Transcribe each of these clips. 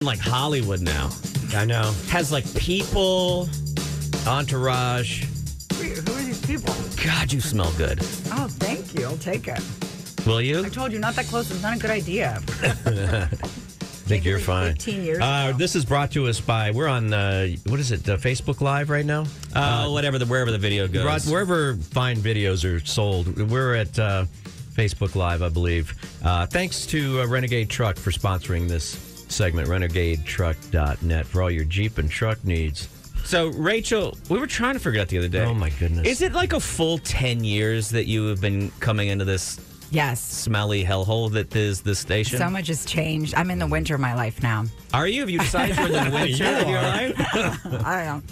like Hollywood now. I know. Has like people. Entourage. Who are these people? God, you smell good. Oh, thank you. I'll take it. Will you? I told you, not that close. It's not a good idea. I think you're like fine. 15 years ago. This is brought to us by, we're on, what is it, Facebook Live right now? Wherever the video goes. Wherever fine videos are sold. We're at Facebook Live, I believe. Thanks to Renegade Truck for sponsoring this segment, renegadetruck.net, for all your Jeep and truck needs. So, Rachel, we were trying to figure out the other day. Oh, my goodness. Is it like a full 10 years that you have been coming into this Yes. smelly hellhole that is this station? So much has changed. I'm in the winter of my life now. Are you? Have you decided you're in the winter of your life? I don't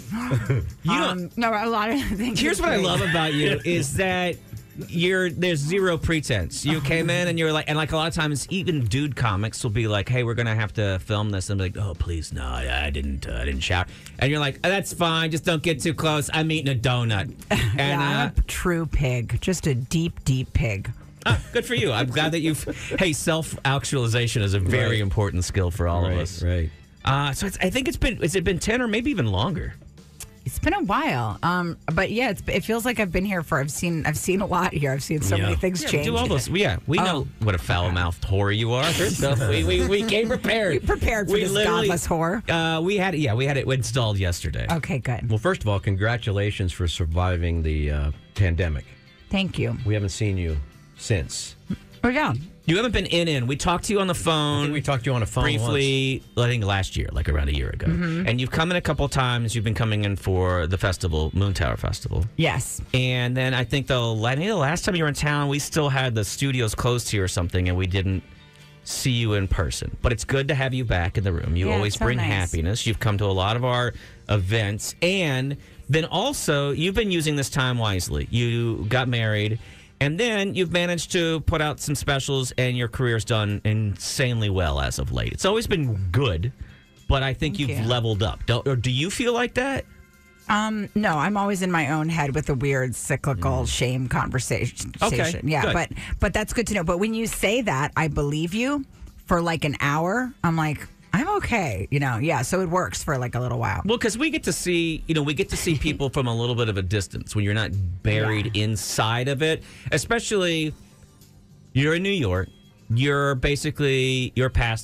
know. No, a lot of things. Here's have what I changed. love about you is that there's zero pretense. You came in and you're like, and like a lot of times, even dude comics will be like, "Hey, we're gonna have to film this," and be like, "Oh, please, no, I didn't shower." And you're like, oh, "That's fine, just don't get too close. I'm eating a donut." And Yeah, I'm a true pig, just a deep, deep pig. good for you. I'm glad that you've. Hey, self-actualization is a very important skill for all of us. Right. So I think it's been. Has it been 10 or maybe even longer? It's been a while, but yeah, it feels like I've been here for. I've seen a lot here. I've seen so many things change. Do all those. Yeah, we know what a foul-mouthed whore you are. So we came prepared. You prepared for this godless whore. We had it installed yesterday. Okay, good. Well, first of all, congratulations for surviving the pandemic. Thank you. We haven't seen you since. Oh yeah. You haven't been in. We talked to you on the phone. I think we talked to you on the phone briefly, I think last year, like around a year ago. Mm-hmm. And you've come in a couple times. You've been coming in for the festival, Moon Tower Festival. Yes. And then I think the last time you were in town, we still had the studios closed here or something, and we didn't see you in person. But it's good to have you back in the room. You always it's so bring nice. happiness. You've come to a lot of our events. And then also, you've been using this time wisely. You got married. And then you've managed to put out some specials, and your career's done insanely well as of late. It's always been good, but I think you've leveled up. Do you feel like that? No, I'm always in my own head with a weird cyclical shame conversation. Okay, Yeah, good. but that's good to know. But when you say that, I believe you for like an hour. I'm like, I'm okay, yeah, so it works for like a little while. Well, because we get to see people from a little bit of a distance when you're not buried inside of it. Especially, you're in New York. You're past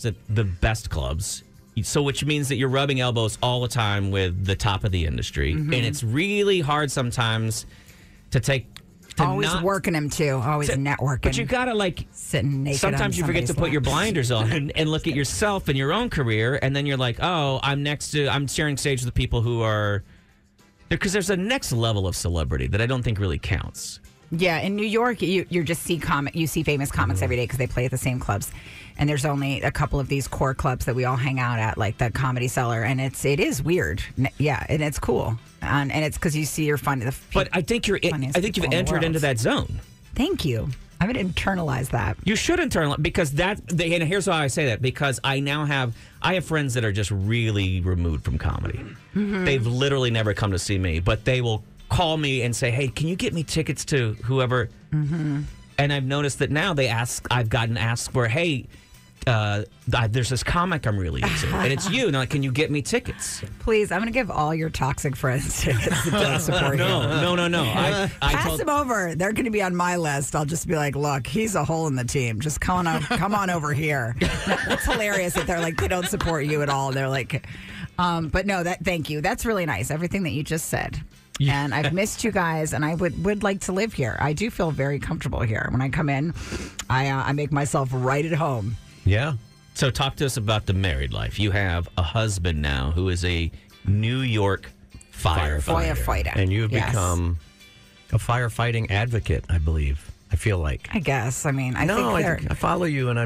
at the best clubs. So which means that you're rubbing elbows all the time with the top of the industry. Mm-hmm. And it's really hard sometimes to Always working them too. Always networking. But you gotta sitting naked. Sometimes you forget to put your lap. blinders on and look at yourself and your own career, and then you're like, oh, I'm sharing stage with the people who are, because there's a next level of celebrity that I don't think really counts. Yeah, in New York, you just see you see famous comics every day because they play at the same clubs, and there's only a couple of these core clubs that we all hang out at, like the Comedy Cellar, and it is weird. Yeah, and it's cool, and it's because you see your funny. But I think you've entered into that zone. Thank you. I would internalize that. You should internalize, because and here's why I say that, because I have friends that are just really removed from comedy. Mm-hmm. They've literally never come to see me, but they will call me and say, hey, can you get me tickets to whoever? Mm-hmm. And I've noticed that now I've gotten asked for, hey, there's this comic I'm really into, and it's you. Now, can you get me tickets? Please, I'm going to give all your toxic friends tickets that don't support you. No. Pass them over. They're going to be on my list. I'll just be like, look, he's a hole in the team. Just come on over here. It's hilarious that they're like, they don't support you at all. They're like, but no, thank you. That's really nice. Everything that you just said. Yeah. And I've missed you guys, and I would like to live here. I do feel very comfortable here. When I come in, I make myself right at home. Yeah. So talk to us about the married life. You have a husband now who is a New York firefighter. And you've become a firefighting advocate, I believe. I feel like. I guess. I mean, I follow you, and I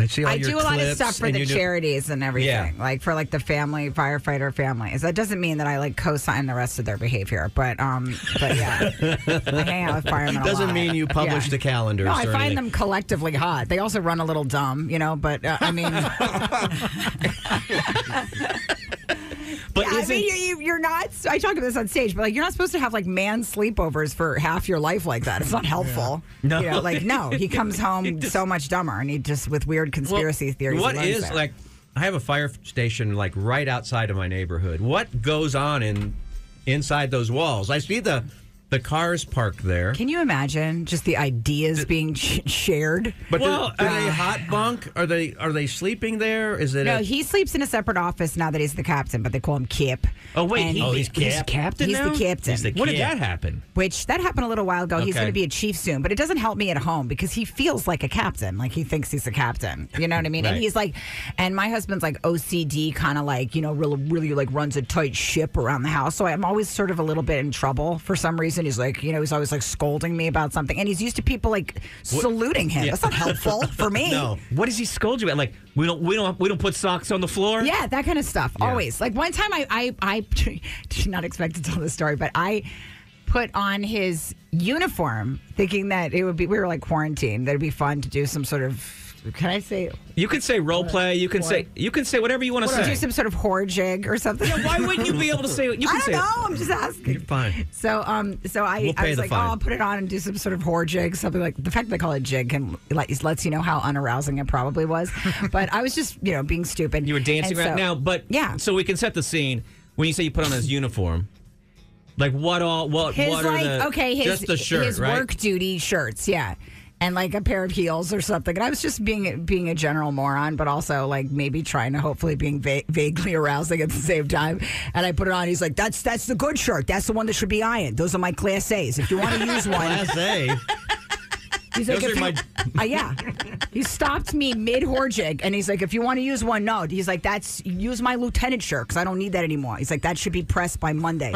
see all your clips. I do a lot of stuff for the charities and everything, like for the family firefighter families. That doesn't mean that I co-sign the rest of their behavior, but yeah, I hang out with firemen. Doesn't mean you publish the calendars. No, I find them collectively hot. They also run a little dumb, but I mean. But you're not. I talk about this on stage, but you're not supposed to have man sleepovers for half your life like that. It's not helpful. Yeah. No. No, he comes home so much dumber, and he just with weird conspiracy theories. What is have a fire station like right outside of my neighborhood. What goes on inside those walls? I see the cars parked there. Can you imagine just the ideas being shared? But are they hot bunk? Are they sleeping there? Is it? No, he sleeps in a separate office now that he's the captain, but they call him Kip. Oh wait, And he's captain He's now? the captain. When did that happen? Which that happened a little while ago. He's Okay. going to be a chief soon, but it doesn't help me at home because he feels like a captain, like he thinks he's a captain. You know what I mean? Right. And he's like, and my husband's like OCD, kind of like really like runs a tight ship around the house. So I'm always sort of a little bit in trouble for some reason. He's like, he's always like scolding me about something, and he's used to people like saluting him. That's not helpful for me. No. What does he scold you at? Like we don't put socks on the floor? Yeah, that kind of stuff. Always. Like one time I did not expect to tell this story, but I put on his uniform thinking that we were like quarantined, that it'd be fun to do some sort of, can I say, You can say role play. You can say whatever you want to do say. some sort of horror jig or something. Why wouldn't you be able to say what you can I say? don't know. I'm just asking. You're fine. So I We'll pay was the like, fine. I'll put it on and do some sort of horror jig, something like the fact that they call it jig lets you know how unarousing it probably was. But I was just being stupid. You were dancing And right now, but yeah. So we can set the scene. When you say you put on his uniform, like what are just the shirt, his right? work duty shirts, yeah. And like a pair of heels or something. And I was just being a general moron, but also like maybe trying to hopefully being vaguely arousing at the same time. And I put it on. He's like, that's the good shirt. That's the one that should be ironed. Those are my Class A's. If you want to use one. Class A. He's like, Those are yeah. He stopped me mid horjig, and he's like, if you want to use one, no. He's like, use my lieutenant shirt because I don't need that anymore. He's like, that should be pressed by Monday.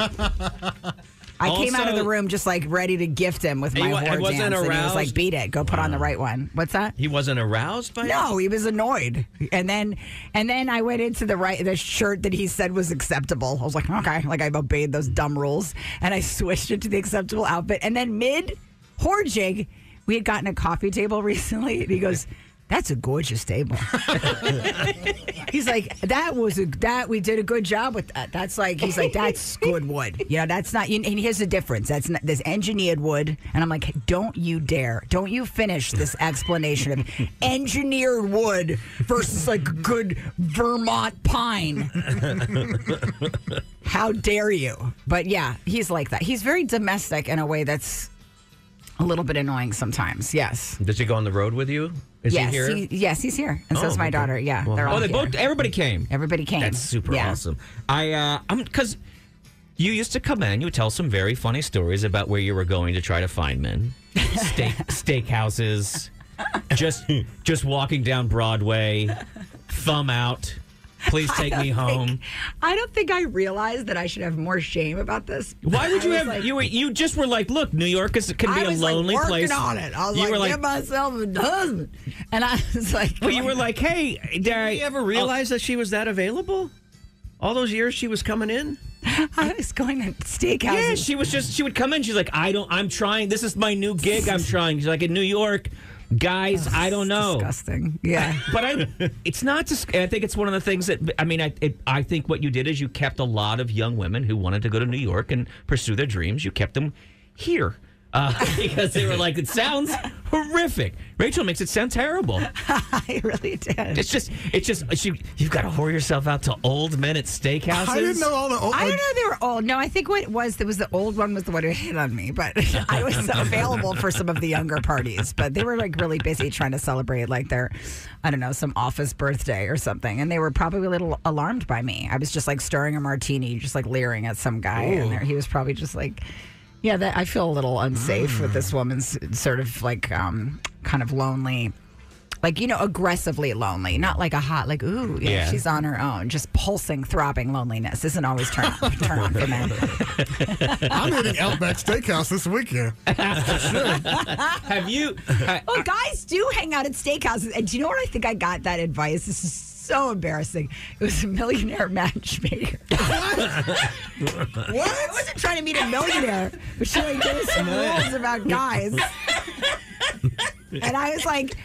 I came out of the room just like ready to gift him with my He whore wasn't dance, and he was aroused? like, beat it, go put on the right one. What's that? He wasn't aroused by it? No, he was annoyed. And then I went into the shirt that he said was acceptable. I was like, okay, like I've obeyed those dumb rules, and I switched it to the acceptable outfit. And then mid horjig, we had gotten a coffee table recently, and he goes, "That's a gorgeous table." He's like, we did a good job with that. That's like, he's like, that's good wood. That's not. And here's the difference. There's engineered wood, and I'm like, don't you dare, don't you finish this explanation of engineered wood versus like good Vermont pine. How dare you? But yeah, he's like that. He's very domestic in a way that's a little bit annoying sometimes. Yes. Does he go on the road with you? Is yes, he here? Yes, he's here, and so is my okay. daughter. Yeah, Well, they're all here. Everybody came. Everybody came. That's super Yeah. awesome. I'm because you used to come in, you would tell some very funny stories about where you were going to try to find men, steakhouses, just walking down Broadway, thumb out. Please take me home. I don't think I realized that I should have more shame about this. Why would you I have? was like- you just were like, look, New York can be I a was lonely like place. working on it. I was You were like, like- get myself a husband, and I was like, Well, you were like, hey, did you ever realize that she was that available? All those years she was coming in? I was going to steakhouses. Yeah, she would come in. She's like, I'm trying. This is my new gig. I'm trying. She's like, in New York, guys, I don't know. Disgusting. Yeah. But it's not just. I think it's one of the things that I think what you did is you kept a lot of young women who wanted to go to New York and pursue their dreams. You kept them here because they were like, it sounds horrific. Rachel makes it sound terrible. I really did. It's just you've got to whore yourself out to old men at steakhouses. I didn't know all the old. I don't know they were old. No, I think what it was, there was the old one was the one who hit on me, but I was available for some of the younger parties. But they were like really busy trying to celebrate like their, I don't know, some office birthday or something. And they were probably a little alarmed by me. I was just like stirring a martini, just like leering at some guy. And he was probably just like, yeah, I feel a little unsafe with this woman's sort of like kind of lonely. Like, aggressively lonely, not like a hot, like, ooh, Yeah. she's on her own. Just pulsing, throbbing loneliness isn't always turn on for men. I'm hitting Outback Steakhouse this weekend. Have you? Well, guys do hang out at steakhouses. And do you know what I think I got that advice? This is so embarrassing. It was a millionaire matchmaker. What? I wasn't trying to meet a millionaire, but she like gave us some rules about guys. And I was like,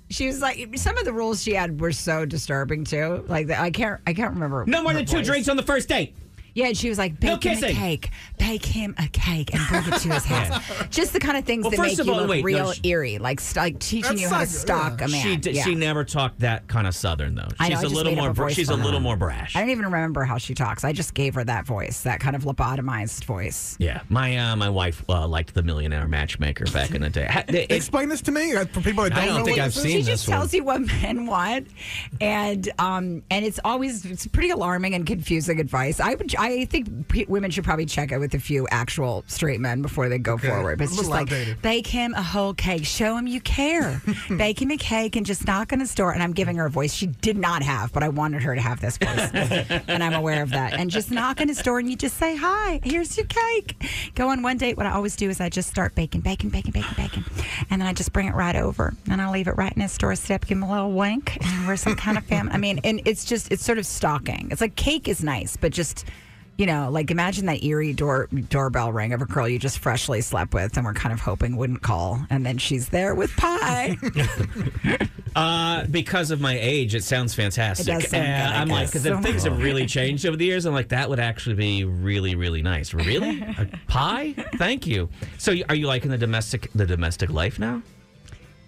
she was like, some of the rules she had were so disturbing too. Like I can't remember. No more her than two voice. drinks on the first date. Yeah, and she was like, No bake him a kissing. cake. Bake him a cake and bring it to his house. Just the kind of things Well, that first make of you all, look wait, no, real she- eerie, like teaching That's you how to like- stalk a man. She never talked that kind of Southern though. I know, She's I a just little made up more. a voice She's a for her. little more brash. I don't even remember how she talks. I just gave her that voice, that kind of lobotomized voice. Yeah, my wife liked The Millionaire Matchmaker back in the day. Explain this to me for people that I don't don't know think what I've this seen is. She this just one. tells you what men want, and it's pretty alarming and confusing advice. I think women should probably check it with a few actual straight men before they go forward. But it's A just little like outdated. bake him a whole cake, show him you care, bake him a cake, and just knock on his door. And I'm giving her a voice she did not have, but I wanted her to have this voice, and I'm aware of that. And just knock on his door, and you just say, "Hi, here's your cake." Go on one date. What I always do is I just start baking, and then I just bring it right over, and I leave it right in his doorstep, give him a little wink, and we're some kind of family. I mean, and it's sort of stalking. It's like cake is nice, but just, like imagine that eerie doorbell ring of a girl you just freshly slept with, and we're kind of hoping wouldn't call, and then she's there with pie. Because of my age, it sounds fantastic. It does sound good, I I'm like, guess. because if things have really changed over the years, I'm like, that would actually be really, really nice. Really, a pie? Thank you. So, are you liking the domestic life now?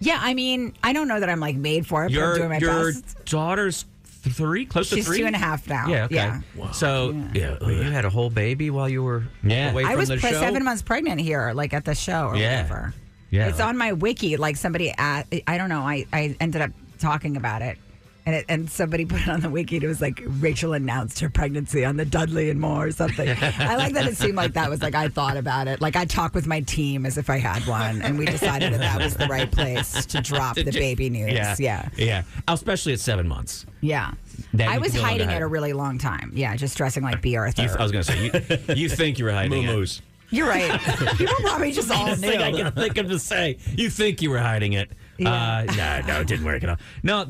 Yeah, I mean, I don't know that I'm like made for it, but I'm doing my Your best. daughter's 3, close She's to 3. 2.5 now. Yeah. Okay. Yeah. So yeah. You had a whole baby while you were away I from was the show? 7 months pregnant here, like at the show or Yeah. whatever. Yeah. It's on my wiki. Like somebody I don't know. I ended up talking about it. And somebody put it on the wiki. And it was like Rachel announced her pregnancy on the Dudley and Moore or something. I like that it seemed like that was like I thought about it. Like I talked with my team as if I had one, and we decided that was the right place to drop the baby news. Yeah. Especially at 7 months. Yeah. That I you was can no longer hiding it hide. a really long time. Yeah, just dressing like B. Arthur. I was going to say you think you were hiding it. Moo-moos. You're right. People probably just all That's the thing I knew. can think of to say. You think you were hiding it. Yeah. No, it didn't work at all. No,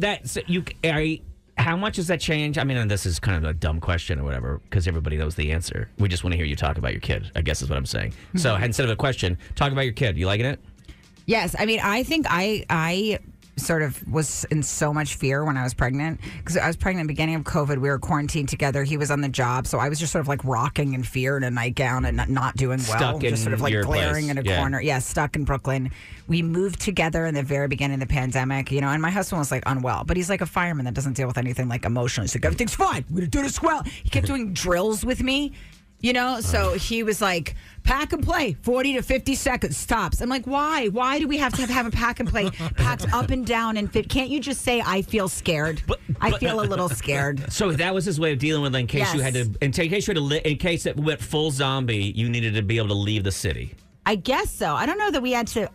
how much does that change? I mean, and this is kind of a dumb question or whatever, because everybody knows the answer. We just want to hear you talk about your kid, I guess is what I'm saying. So instead of a question, talk about your kid. You liking it? Yes, I mean, I think I sort of was in so much fear when I was pregnant because I was pregnant at the beginning of COVID. We were quarantined together. He was on the job, so I was just sort of like rocking in fear in a nightgown and not doing well. Stuck in just sort of like your glaring place. in a Yeah. corner. Yeah, stuck in Brooklyn. We moved together in the very beginning of the pandemic, and my husband was like unwell, but he's like a fireman that doesn't deal with anything like emotional. He's like, everything's fine. We're gonna do this well. He kept doing drills with me. So he was like, pack and play, 40 to 50 seconds, stops. I'm like, why? Why do we have to have a pack and play packed up and down and fit? Can't you just say, I feel scared? I feel a little scared. So that was his way of dealing with it in case you had to, in case it went full zombie, you needed to be able to leave the city. I guess so. I don't know that we had to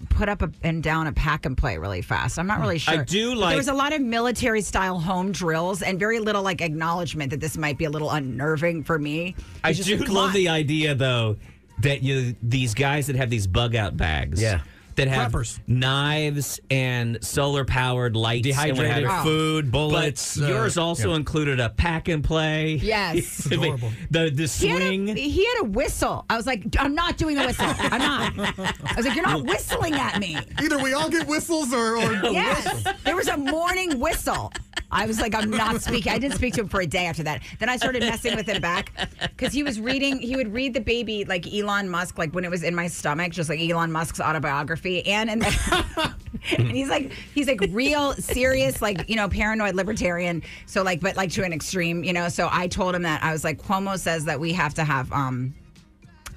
put up and down a pack and play really fast. I'm not really sure. I do But like- there was a lot of military style home drills and very little like acknowledgement that this might be a little unnerving for me. I It's just do like, come love on. the idea, though, that these guys that have these bug out bags. Yeah. That have Preppers. knives and solar powered lights, and what have Dehydrated you. food, bullets. But yours also included a pack and play. Yes. Adorable. The swing. He had a whistle. I was like, I'm not doing a whistle. I'm not. I was like, you're not whistling at me. Either we all get whistles or Yes. There was a morning whistle. I was like, I'm not speaking. I didn't speak to him for a day after that. Then I started messing with him back because he would read the baby like Elon Musk, like when it was in my stomach, just like Elon Musk's autobiography. And he's like real serious, like, paranoid libertarian. So like, but like to an extreme, so I told him that I was like, Cuomo says that we have to have,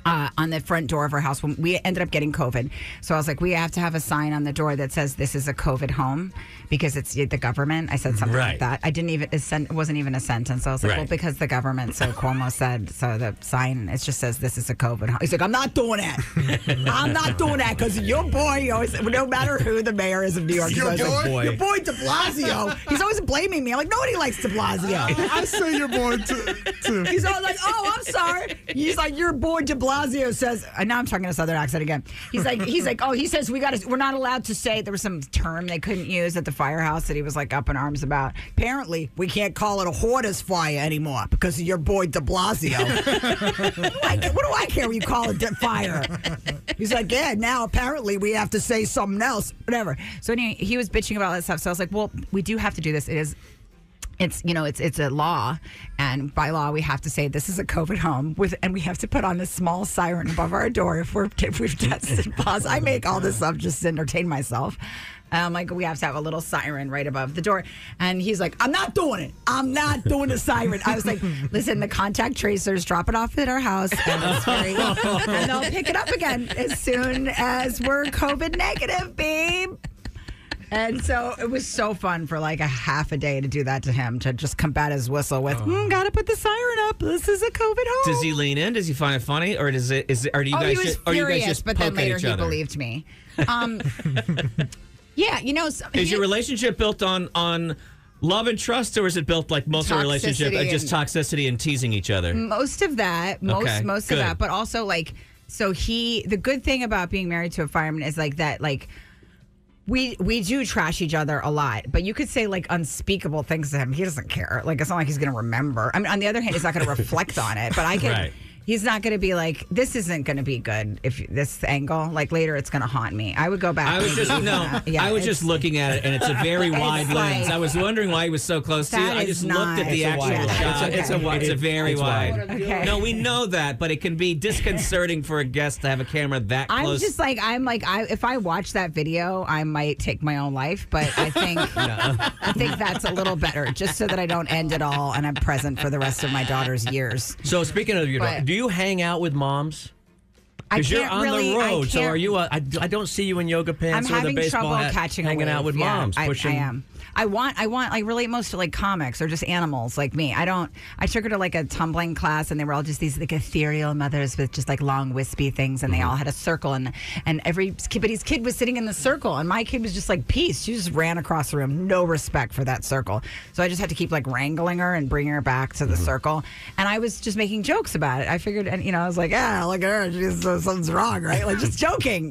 on the front door of our house when we ended up getting COVID. So I was like, we have to have a sign on the door that says this is a COVID home because it's the government. I said something like Right. that. I didn't even, it wasn't even a sentence. I was like, Right. well, because the government, so Cuomo said, so the sign, it just says this is a COVID home. He's like, I'm not doing that. I'm not doing that because your boy, always, no matter who the mayor is of New York, he's Your always like, boy? your boy de Blasio. He's always blaming me. I'm like, nobody likes de Blasio. I say your boy too. He's all like, oh, I'm sorry. He's like, your boy de Blasio says, and now I'm talking a Southern accent again. He's like, oh, he says we're not allowed to say, there was some term they couldn't use at the firehouse that he was like up in arms about. Apparently, we can't call it a hoarder's fire anymore because of your boy de Blasio. What do I care what you call it fire? He's like, yeah, now apparently we have to say something else, whatever. So anyway, he was bitching about that stuff. So I was like, well, we do have to do this. it's a law, and by law we have to say this is a COVID home and we have to put on a small siren above our door if we've tested positive. I make all this up just to entertain myself. Like, we have to have a little siren right above the door. And he's like, I'm not doing it. I'm not doing the siren. I was like, listen, the contact tracers drop it off at our house and they'll pick it up again as soon as we're COVID negative, babe. And so it was so fun for like a half a day to do that to him, to just combat his whistle with, gotta put the siren up. This is a COVID home. Does he lean in? Does he find it funny? Or or do you guys he was furious, but then later he believed me. Yeah, Is your relationship built on love and trust, or is it built like most of our relationship just toxicity and teasing each other? Most of that, most of that, but also like, so the good thing about being married to a fireman is like that, like we do trash each other a lot, but you could say like unspeakable things to him. He doesn't care. Like, it's not like he's going to remember. I mean, on the other hand, he's not going to reflect on it, but I can. Right. He's not going to be like, this isn't going to be good if this angle, like later it's going to haunt me. I would go back. I was just looking at it, and it's a very wide lens. I was wondering why he was so close to you. I just looked at the actual shot. It's a very wide. Okay. No, we know that, but it can be disconcerting for a guest to have a camera that close. If I watch that video, I might take my own life, but I think I think that's a little better, just so that I don't end it all and I'm present for the rest of my daughter's years. So speaking of your daughter, do you hang out with moms? Because you're on the road, so are you? I don't see you in yoga pants or the baseball hat hanging out with moms. I am. I want relate most to like comics or just animals like me. I took her to like a tumbling class, and they were all just these like ethereal mothers with just like long wispy things, and they all had a circle, and everybody's kid was sitting in the circle, and my kid was just like peace. She just ran across the room, no respect for that circle. So I just had to keep like wrangling her and bringing her back to the circle, and I was just making jokes about it. I figured, and I was like, yeah, look at her, something's wrong, right? Like just joking,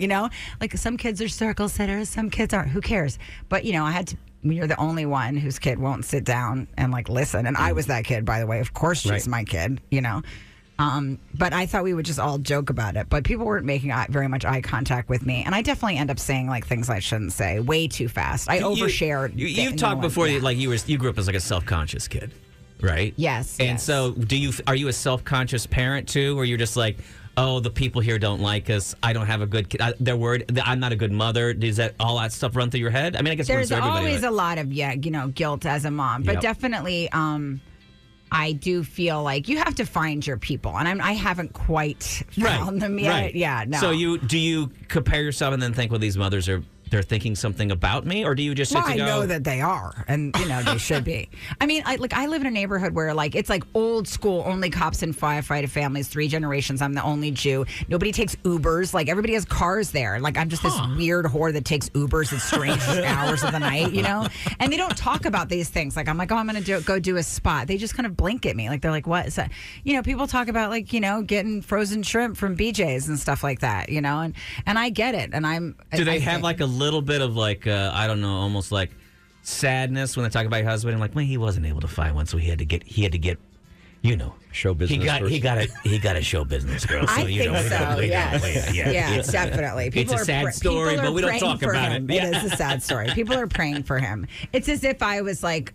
like some kids are circle sitters, some kids aren't. Who cares? But I had to. You're the only one whose kid won't sit down and like listen. And I was that kid, by the way. Of course, she's my kid, But I thought we would just all joke about it. But people weren't making very much eye contact with me. And I definitely end up saying like things I shouldn't say way too fast. I overshared. You've talked before, like you grew up as like a self-conscious kid, right? Yes. And so are you a self-conscious parent too, where you're just like, oh, the people here don't like us. I don't have a good kid. They're worried. I'm not a good mother. Does all that stuff run through your head? I mean, I guess there's everybody, always a lot of guilt as a mom, but definitely, I do feel like you have to find your people, and I haven't quite found them yet. Right. Yeah, no. So do you compare yourself and then think, well, these mothers they're thinking something about me, or do you just I know that they are, and they should be. I mean, I live in a neighborhood where like it's like old school, only cops and firefighter families, 3 generations. I'm the only Jew. Nobody takes Ubers. Like everybody has cars there. Like I'm just this weird whore that takes Ubers at strange hours of the night, And they don't talk about these things. Like I'm like, oh, I'm going to go do a spot. They just kind of blink at me. Like they're like, what is that? People talk about like getting frozen shrimp from BJ's and stuff like that. And I get it. And do they have like a little bit of like I don't know, almost like sadness when they talk about your husband, and like, well, he wasn't able to find one, so he had to get show business. He got a show business girl. So I think so. Yeah, definitely. It's a sad story, but we don't talk about it. It is a sad story. People are praying for him. It's as if I was like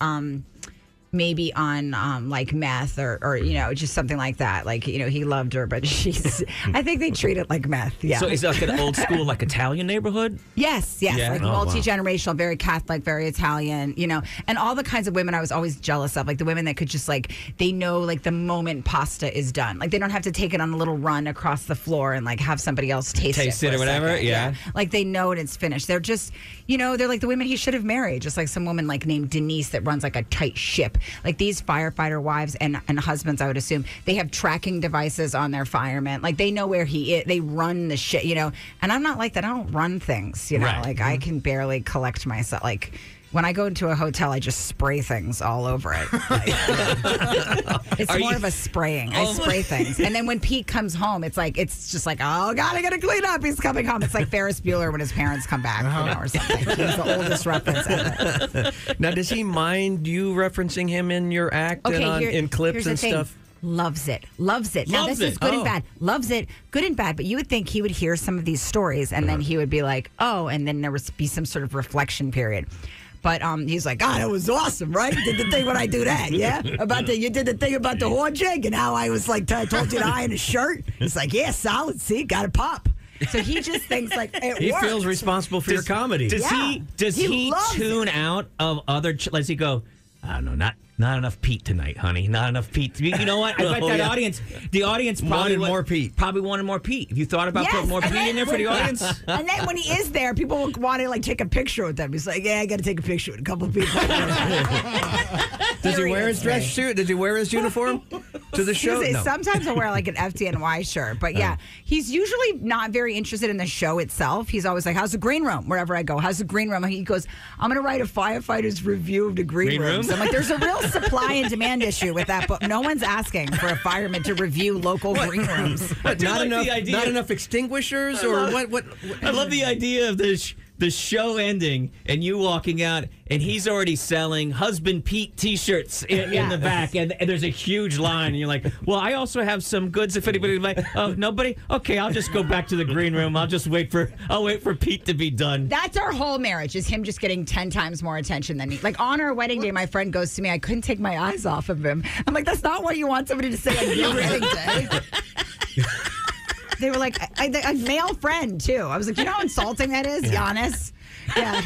maybe on like meth or just something like that. Like he loved her, but I think they treat it like meth. Yeah. So is it like an old school like Italian neighborhood? Yes. Yeah. Like multi-generational, very Catholic, very Italian. And all the kinds of women I was always jealous of, like the women that could just like they know like the moment pasta is done, like they don't have to take it on a little run across the floor and like have somebody else taste it or whatever. Yeah. Like they know when it's finished. They're just they're like the women he should have married, just like some woman like named Denise that runs like a tight ship. Like these firefighter wives and husbands, I would assume, they have tracking devices on their firemen. Like they know where he is. They run the shit, And I'm not like that. I don't run things, Right. Like I can barely collect myself. Like when I go into a hotel, I just spray things all over it. It's more of a spraying. I spray things. And then when Pete comes home, it's just like, oh, God, I got to clean up. He's coming home. It's like Ferris Bueller when his parents come back, or something. He's the oldest reference ever. Now, does he mind you referencing him in your act in clips and stuff? Loves it. Now, this is good and bad. Loves it, good and bad. But you would think he would hear some of these stories, and then he would be like, oh, and then there would be some sort of reflection period. But he's like, God, it was awesome, right? You did the thing when I do that, yeah? You did the thing about the horn jig and how I was like, I told you to iron a shirt. He's like, yeah, solid. See, got to pop. So he just thinks like it He works. feels responsible for your comedy. Does Yeah. he loves tune out of other? Does he go? I don't know, not enough Pete tonight, honey. Not enough Pete. You know what? I bet Oh, that yeah. the audience probably Wanted more Pete. Probably wanted more Pete. Have you thought about putting more and Pete in there for the audience? And then when he is there, people will want to like take a picture with them. He's like, yeah, I got to take a picture with a couple of people. Does he wear his dress suit? Does he wear his uniform to the show? No. Sometimes I'll wear like an FDNY shirt, but yeah, he's usually not very interested in the show itself. He's always like, how's the green room? Wherever I go, how's the green room? He goes, I'm going to write a firefighter's review of the green rooms. I'm like, there's a real supply and demand issue with that book. No one's asking for a fireman to review local green rooms. What, I like the idea. not enough extinguishers, or what? I love the idea of the show ending and you walking out and he's already selling Husband Pete T-shirts in the back and there's a huge line and you're like, well, I also have some goods if anybody like. Oh, nobody? Okay, I'll just go back to the green room. I'll wait for Pete to be done. That's our whole marriage, is him just getting 10 times more attention than me. Like on our wedding day, my friend goes to me, I couldn't take my eyes off of him. I'm like, that's not what you want somebody to say on your wedding day. They were like, a male friend, too. I was like, you know how insulting that is, Giannis? Yeah.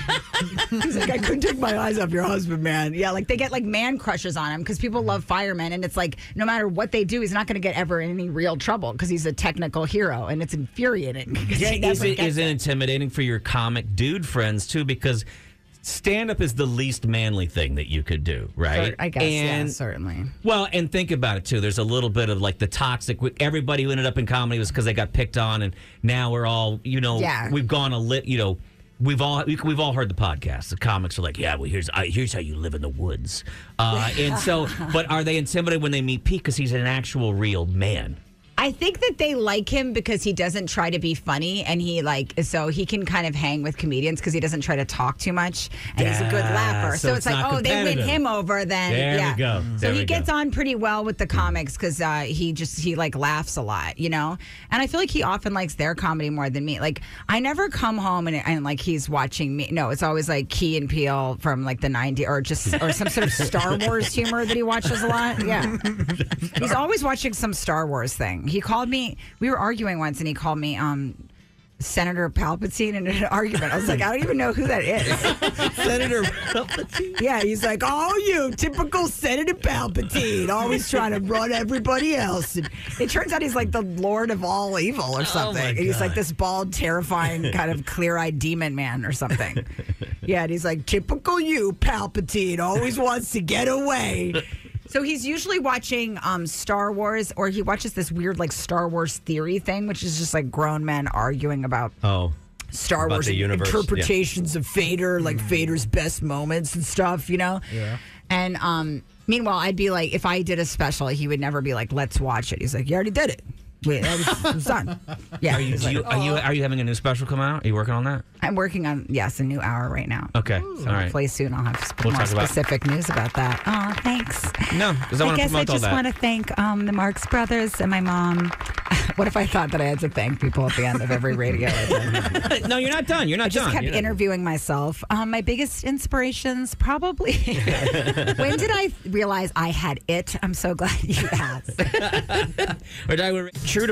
He's like, I couldn't take my eyes off your husband, man. Yeah, like they get like man crushes on him because people love firemen. And it's like, no matter what they do, he's not going to get ever in any real trouble because he's a technical hero. And it's infuriating. Yeah, is it intimidating for your comic dude friends, too? Because stand-up is the least manly thing that you could do, right? I guess, yeah, certainly. Well, and think about it, too. There's a little bit of, like, the toxic. Everybody who ended up in comedy was because they got picked on, and now we're all, we've gone we've all heard the podcast. The comics are like, yeah, well, here's how you live in the woods. And so, but are they intimidated when they meet Pete because he's an actual real man? I think that they like him because he doesn't try to be funny, and so he can kind of hang with comedians because he doesn't try to talk too much, and he's a good laugher. So it's like, oh, they win him over, then there we go. So he gets on pretty well with the comics because he like laughs a lot, And I feel like he often likes their comedy more than me. Like I never come home and like he's watching me. No, it's always like Key and Peele from like the 90s or some sort of Star Wars humor that he watches a lot. Yeah, he's always watching some Star Wars thing. He called me, we were arguing once, and he called me Senator Palpatine in an argument. I was like, I don't even know who that is. Senator Palpatine? Yeah, he's like, oh, you typical Senator Palpatine, always trying to run everybody else. And it turns out he's like the Lord of all evil or something. And he's like this bald, terrifying, kind of clear-eyed demon man or something. Yeah, and he's like, typical you, Palpatine, always wants to get away. So he's usually watching Star Wars, or he watches this weird like Star Wars theory thing, which is just like grown men arguing about Star about Wars the universe, interpretations of Vader, like Vader's best moments and stuff, Yeah. And meanwhile, I'd be like, if I did a special, he would never be like, let's watch it. He's like, you already did it. Wait, it's done. Yeah. Are you having a new special come out? Are you working on that? I'm working on, a new hour right now. Okay. So all right. hopefully soon I'll have We'll more talk about- specific news about that. Oh, thanks. No, because I want to guess I promote all just that. want to thank the Marx Brothers and my mom. What if I thought that I had to thank people at the end of every radio? No, you're not done. You're not I just done. kept You're not- interviewing myself. My biggest inspirations, probably. When did I realize I had it? I'm so glad you asked. True to